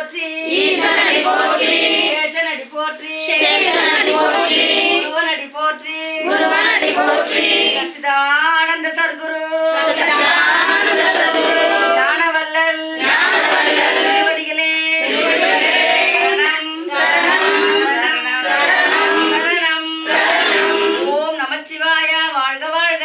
போற்றி ஈசனடி போற்றி சேஷனடி போற்றி சேஷனடி போற்றி குருவனடி போற்றி குருவனடி போற்றி சச்சிதானந்த சர்க்குரு சச்சிதானந்த சத்குரு ஞானவல்லல் திருவடிகளே சரணம் சரணம் சரணம். ஓம் நமச்சிவாய வாழ்க வாழ்க.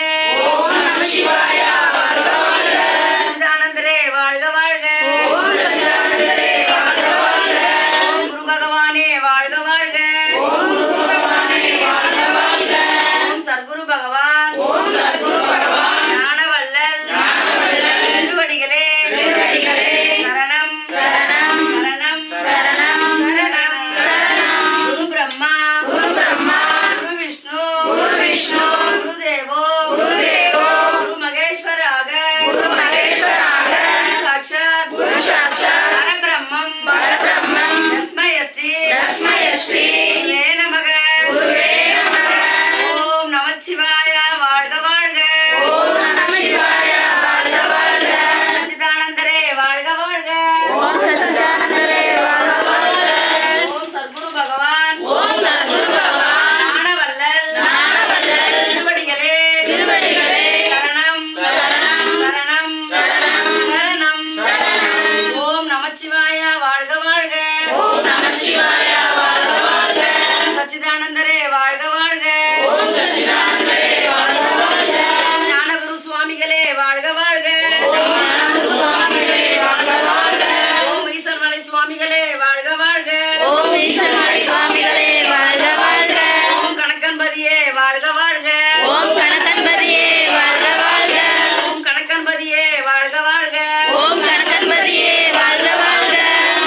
ஓம் நம சிவாய வாழ்க வாழ்க. சச்சிதானந்தரே வாழ்க வாழ்க. ஓம் சச்சிதானந்தரே வாழ்க வாழ்க. ஓம் குரு பகவானே வாழ்க வாழ்க. ஓம் குரு பகவானே வாழ்க வாழ்க. ஓம் சர்க்குரு பகவான் ஓம் சத்குரு பகவான் ஞானவல்லல் திருவடிகளே திருவடிகளே சரணம் சரணம் சரணம் சரணம் சரணம் சரணம். குரு பிரம்மா குரு பிரம்மா குரு விஷ்ணு குரு விஷ்ணு குரு தேவோ குரு தேவோ குரு மகேஸ்வராக குரு மகேஸ்வராக சாட்சாத் குரு சாட்சாத் பரபிரம்மம் பரபிரம்மம் தஸ்மயஸ்ரீ தஸ்மயஸ்ரீ குருவே நமக. குருவே நமக. ஓம் நமச்சிவாய வாழ்க வாழ்க. ஓம் நம சிவாய வாழ்க வாழ்க. சச்சிதானந்தரே வாழ்க வாழ்க. ஓம் சச்சிதானந்தரே வாழ்க வாழ்க. ஓம் சர்க்குரு பகவான் ஓம் சத்குரு பகவான் ஞானவல்லல் ஞானவல்லல் திருவடிகளே திருவடிகளே சரணம் சரணம் சரணம் சரணம் சரணம் சரணம். ஓம் நமச்சிவாய வாழ்க வாழ்க. ஓம் நம சிவாய வாழ்க வாழ்க. சச்சிதானந்தரே வாழ்க வாழ்க. ஓம் சச்சிதானந்தரே வாழ்க வாழ்க. ஞானகுரு சுவாமிகளே வாழ்க வாழ்க. ஓம் ஞானகுரு சுவாமிகளே வாழ்க வாழ்க. ஓம் ஈசன்மலை சுவாமிகளே வாழ்க வாழ்க. ஓம் ஈசன்மலை சுவாமிகளே வாழ்க வாழ்க. ஓம் கணக்கன்பதியே வாழ்க வாழ்க. ஓம் கணக்கன்பதியே வாழ்க வாழ்க. ஓம் கணக்கன்பதியே வாழ்க வாழ்க. ஓம் கணக்கன்பதியே வாழ்க வாழ்க.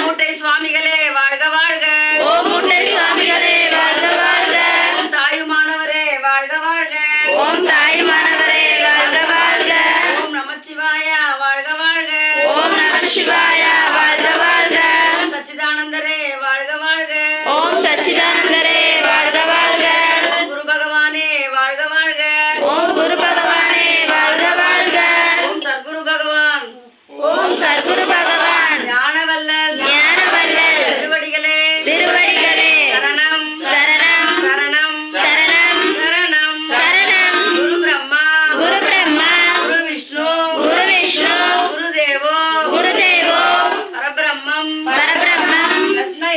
மூட்டை சுவாமிகளே வாழ்க வாழ்க. ஓம் முட்டை சுவாமிகளே வாழ்க வாழ்க. ஓம் தாயுமானவரே வாழ்க வாழ்க. ஓம் தாயுமானவரே வாழ்க வாழ்க. ஓம் நமச்சிவாய வாழ்க வாழ்க. ஓம் நம சிவாய